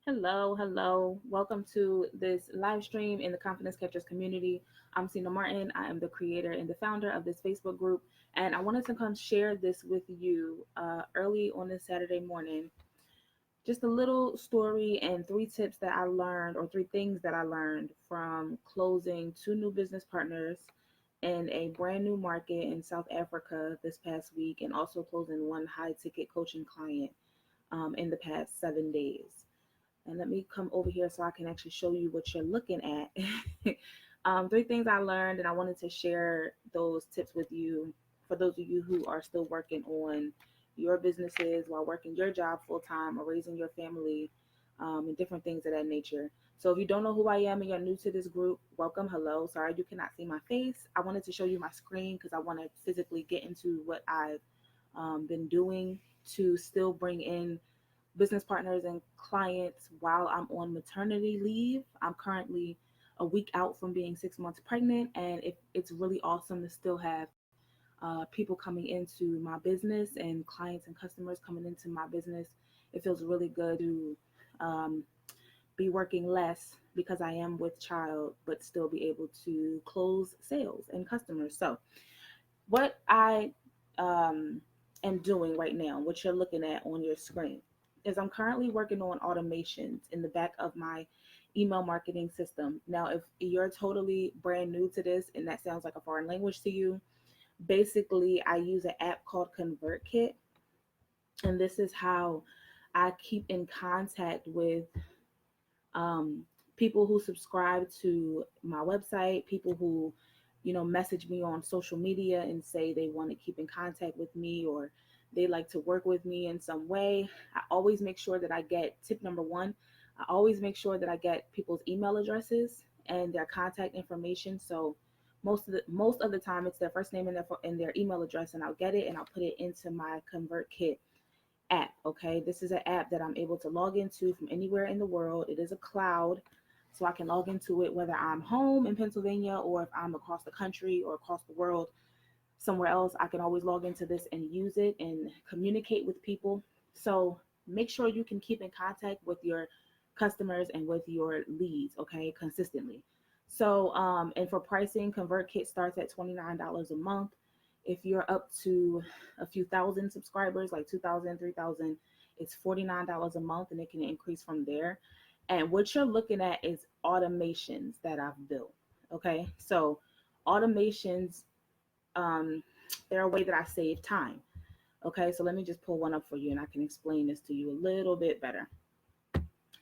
Hello, hello. Welcome to this live stream in the Confidence Catchers community. I'm Sina Martin. I am the creator and the founder of this Facebook group, and I wanted to come share this with you early on this Saturday morning. Just a little story and three tips that I learned, or three things that I learned from closing two new business partners in a brand new market in South Africa this past week, and also closing one high ticket coaching client in the past 7 days. And let me come over here so I can actually show you what you're looking at. Three things I learned, and I wanted to share those tips with you for those of you who are still working on your businesses while working your job full time or raising your family, and different things of that nature. So if you don't know who I am and you're new to this group, welcome. Hello. Sorry you cannot see my face. I wanted to show you my screen because I want to physically get into what I've been doing to still bring in business partners and clients while I'm on maternity leave. I'm currently a week out from being 6 months pregnant, and it's really awesome to still have people coming into my business and clients and customers coming into my business. It feels really good to um, be working less because I am with child, but still be able to close sales and customers. So, what I um, am doing right now, what you're looking at on your screen, is I'm currently working on automations in the back of my email marketing system. Now, if you're totally brand new to this and that sounds like a foreign language to you, basically I use an app called Convertkit, and this is how I keep in contact with um, people who subscribe to my website, people who, message me on social media and say they want to keep in contact with me or they like to work with me in some way. I always make sure that I get tip number one. I always make sure that I get people's email addresses and their contact information. So most of the time it's their first name and their email address, and I'll get it and I'll put it into my ConvertKit app. Okay, this is an app that I'm able to log into from anywhere in the world. It is a cloud, so I can log into it whether I'm home in Pennsylvania or if I'm across the country or across the world somewhere else. I can always log into this and use it and communicate with people. So make sure you can keep in contact with your customers and with your leads, okay, consistently. So and for pricing, ConvertKit starts at $29 a month. If you're up to a few thousand subscribers, like 2,000, 3,000, it's $49 a month, and it can increase from there. And what you're looking at is automations that I've built. Okay, so automations, um, they're a way that I save time. Okay, so let me just pull one up for you and I can explain this to you a little bit better.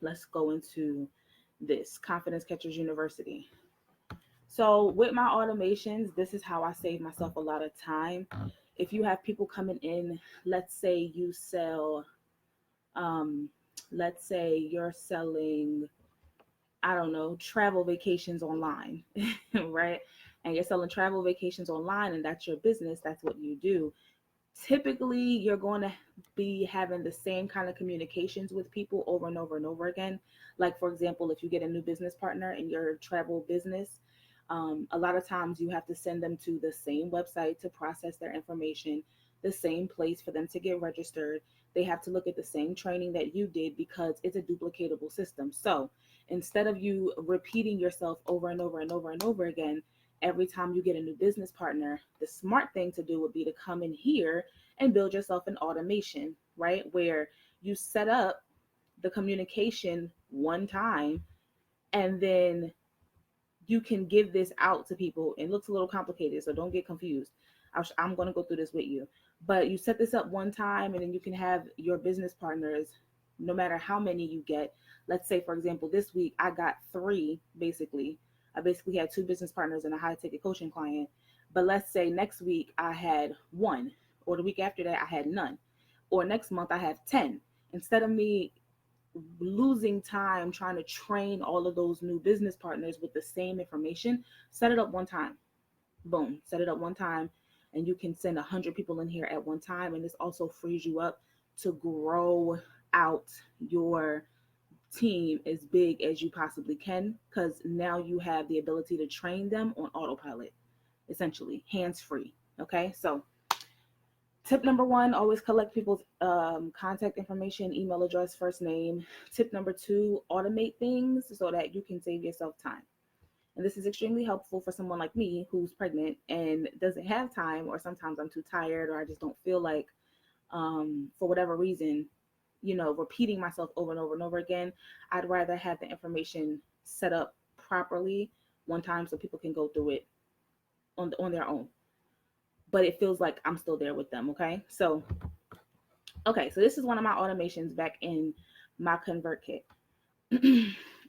Let's go into this Confidence Catchers University. So with my automations, this is how I save myself a lot of time. If you have people coming in, let's say you sell, um, let's say you're selling, I don't know, travel vacations online, right? And you're selling travel vacations online and that's your business, that's what you do. Typically, you're going to be having the same kind of communications with people over and over and over again. Like, for example, if you get a new business partner in your travel business, a lot of times you have to send them to the same website to process their information, the same place for them to get registered. They have to look at the same training that you did because it's a duplicatable system. So instead of you repeating yourself over and over and over and over again, every time you get a new business partner, the smart thing to do would be to come in here and build yourself an automation, right? Where you set up the communication one time and then you can give this out to people. It looks a little complicated, so don't get confused. I'm going to go through this with you. But you set this up one time, and then you can have your business partners, no matter how many you get. Let's say, for example, this week I got three, basically. I basically had two business partners and a high ticket coaching client. But let's say next week I had one, or the week after that I had none, or next month I have 10. Instead of me losing time trying to train all of those new business partners with the same information, set it up one time. Boom, set it up one time, and you can send 100 people in here at one time. And this also frees you up to grow out your team as big as you possibly can, because now you have the ability to train them on autopilot, essentially hands free. Okay, so Tip number one, always collect people's contact information, email address, first name. Tip number two, automate things so that you can save yourself time. And this is extremely helpful for someone like me who's pregnant and doesn't have time, or sometimes I'm too tired, or I just don't feel like, for whatever reason, repeating myself over and over and over again. I'd rather have the information set up properly one time so people can go through it on their own. But it feels like I'm still there with them. Okay, so this is one of my automations back in my Convertkit.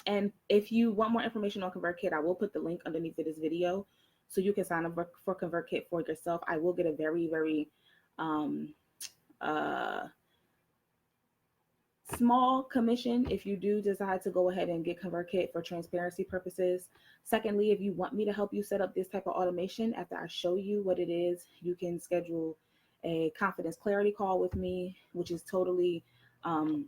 And if you want more information on Convertkit, I will put the link underneath of this video so you can sign up for Convertkit for yourself. I will get a very, very um, uh, small commission if you do decide to go ahead and get Convertkit for transparency purposes. Secondly, if you want me to help you set up this type of automation after I show you what it is, you can schedule a confidence clarity call with me, which is totally um,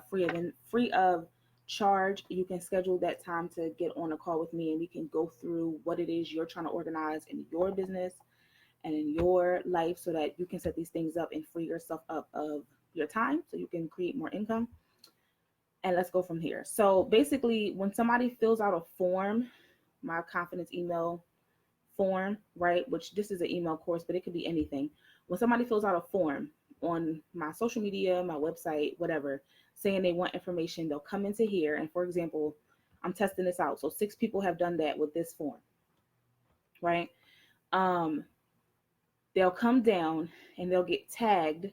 free of charge. You can schedule that time to get on a call with me, and we can go through what it is you're trying to organize in your business and in your life so that you can set these things up and free yourself up of your time so you can create more income. And let's go from here. So basically, when somebody fills out a form, my confidence email form, right, which this is an email course, but it could be anything. When somebody fills out a form on my social media, my website, whatever, saying they want information, they'll come into here. And for example, I'm testing this out. So 6 people have done that with this form, right? Um, they'll come down and they'll get tagged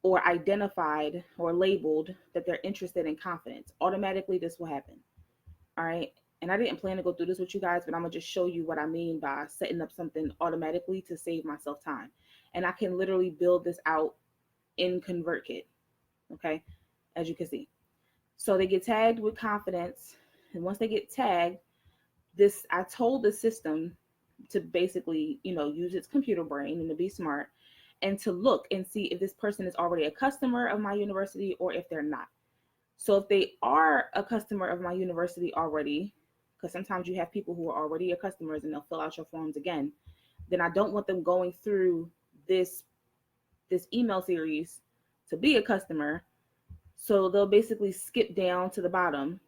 or identified or labeled that they're interested in confidence. Automatically, this will happen. All right. And I didn't plan to go through this with you guys, but I'm going to just show you what I mean by setting up something automatically to save myself time. And I can literally build this out in Convertkit. Okay. As you can see. So they get tagged with confidence. And once they get tagged, I told the system to basically, use its computer brain and to be smart and to look and see if this person is already a customer of my university or if they're not. So if they are a customer of my university already, because sometimes you have people who are already your customers and they'll fill out your forms again, then I don't want them going through this email series to be a customer. So they'll basically skip down to the bottom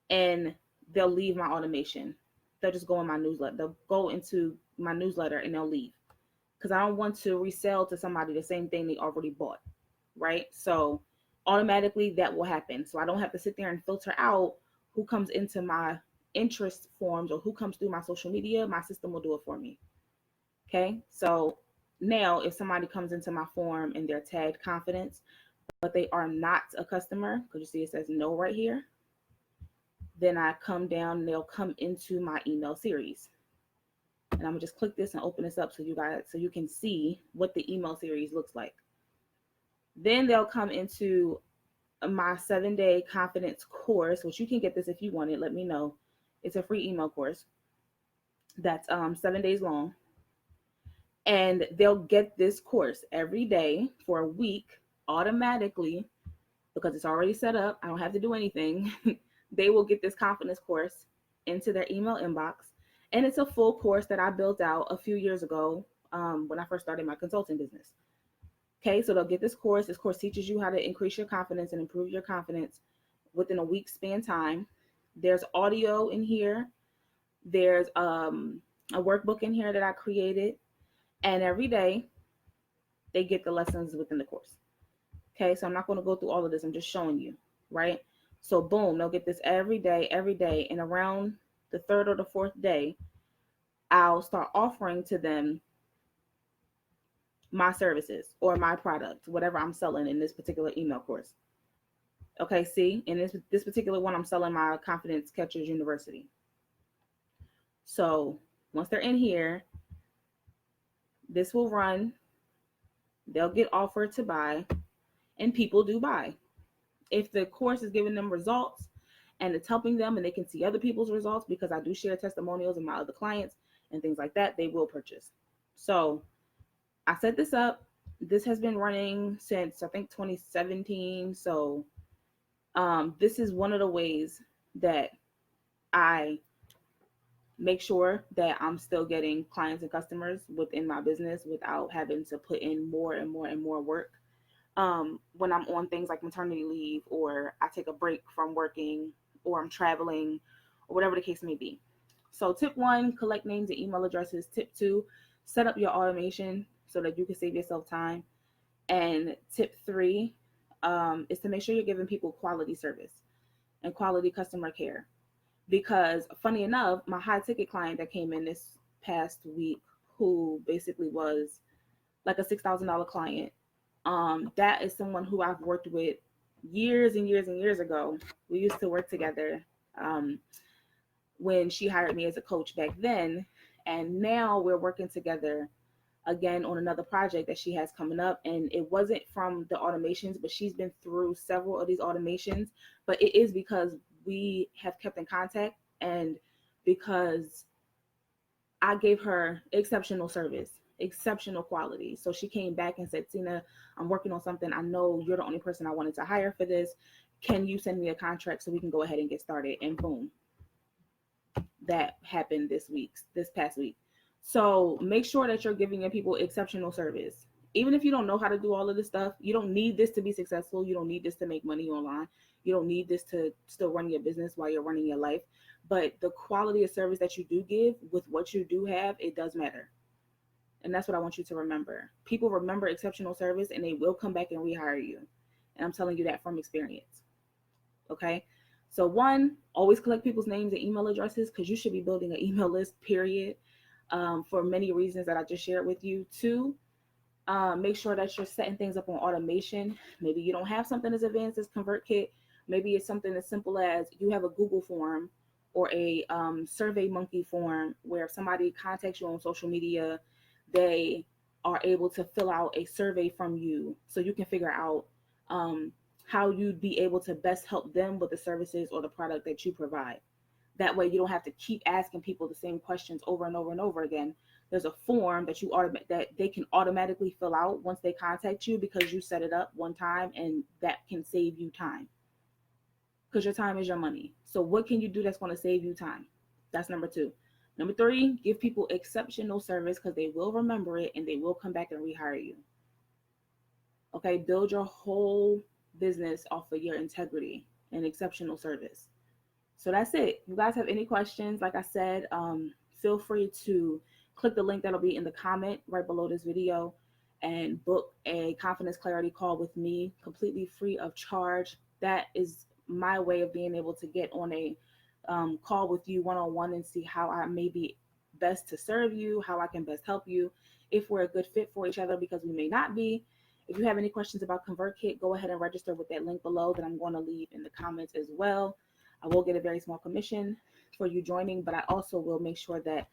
and they'll leave my automation. They'll just go in my newsletter. They'll go into my newsletter and they'll leave because I don't want to resell to somebody the same thing they already bought, right? So automatically that will happen. So I don't have to sit there and filter out who comes into my interest forms or who comes through my social media. My system will do it for me. Okay. So now if somebody comes into my form and they're tagged confidence, but they are not a customer, because you see it says no right here, then I come down and they'll come into my email series. And I'm gonna just click this and open this up so you can see what the email series looks like. Then they'll come into my 7-day confidence course, which you can get this if you want it. Let me know. It's a free email course that's 7 days long. And they'll get this course every day for a week automatically because it's already set up. I don't have to do anything. They will get this confidence course into their email inbox. And it's a full course that I built out a few years ago when I first started my consulting business. Okay, so they'll get this course. This course teaches you how to increase your confidence and improve your confidence within a week span time. There's audio in here. There's a workbook in here that I created. And every day they get the lessons within the course. Okay, so I'm not going to go through all of this. I'm just showing you, right? So boom, they'll get this every day. And around the 3rd or the 4th day, I'll start offering to them my services or my product, whatever I'm selling in this particular email course. Okay, see, in this particular one, I'm selling my Confidence Catchers University. So once they're in here, this will run. They'll get offered to buy, and people do buy. If the course is giving them results and it's helping them and they can see other people's results, because I do share testimonials of my other clients and things like that, they will purchase. So I set this up. This has been running since I think 2017. So this is one of the ways that I make sure that I'm still getting clients and customers within my business without having to put in more and more and more work. When I'm on things like maternity leave, or I take a break from working, or I'm traveling, or whatever the case may be. So, tip one, collect names and email addresses. Tip two, set up your automation so that you can save yourself time. And tip three is to make sure you're giving people quality service and quality customer care. Because, funny enough, my high ticket client that came in this past week, who basically was like a $6,000 client, that is someone who I've worked with years and years and years ago. We used to work together um, when she hired me as a coach back then. And now we're working together again on another project that she has coming up. And it wasn't from the automations, but she's been through several of these automations. But it is because we have kept in contact, and because I gave her exceptional service, exceptional quality. So she came back and said, Tina, I'm working on something. I know you're the only person I wanted to hire for this. Can you send me a contract so we can go ahead and get started? And boom, that happened this past week. So make sure that you're giving your people exceptional service. Even if you don't know how to do all of this stuff, you don't need this to be successful. You don't need this to make money online. You don't need this to still run your business while you're running your life. But the quality of service that you do give with what you do have, it does matter. And that's what I want you to remember. People remember exceptional service, and they will come back and rehire you. And I'm telling you that from experience. Okay. So one, always collect people's names and email addresses, because you should be building an email list, period, for many reasons that I just shared with you. Two, make sure that you're setting things up on automation. Maybe you don't have something as advanced as Convertkit. Maybe it's something as simple as you have a Google form or a Survey Monkey form, where if somebody contacts you on social media, they are able to fill out a survey from you, so you can figure out how you'd be able to best help them with the services or the product that you provide. That way you don't have to keep asking people the same questions over and over and over again. There's a form that that they can automatically fill out once they contact you, because you set it up one time, and that can save you time, because your time is your money. So what can you do that's going to save you time? That's number two. Number three, give people exceptional service, because they will remember it and they will come back and rehire you. Okay, build your whole business off of your integrity and exceptional service. So that's it. If you guys have any questions, like I said, feel free to click the link that'll be in the comment right below this video and book a confidence clarity call with me, completely free of charge. That is my way of being able to get on a call with you one-on-one and see how I may be best to serve you, how I can best help you, if we're a good fit for each other, because we may not be. If you have any questions about Convertkit, go ahead and register with that link below that I'm going to leave in the comments as well. I will get a very small commission for you joining, but I also will make sure that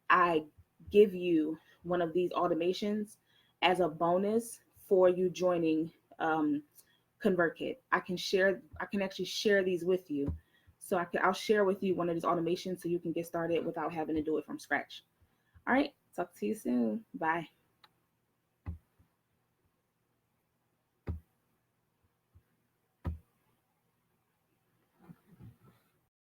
I give you one of these automations as a bonus for you joining Convertkit. I can actually share these with you. So I'll share with you one of these automations so you can get started without having to do it from scratch. All right, talk to you soon. Bye.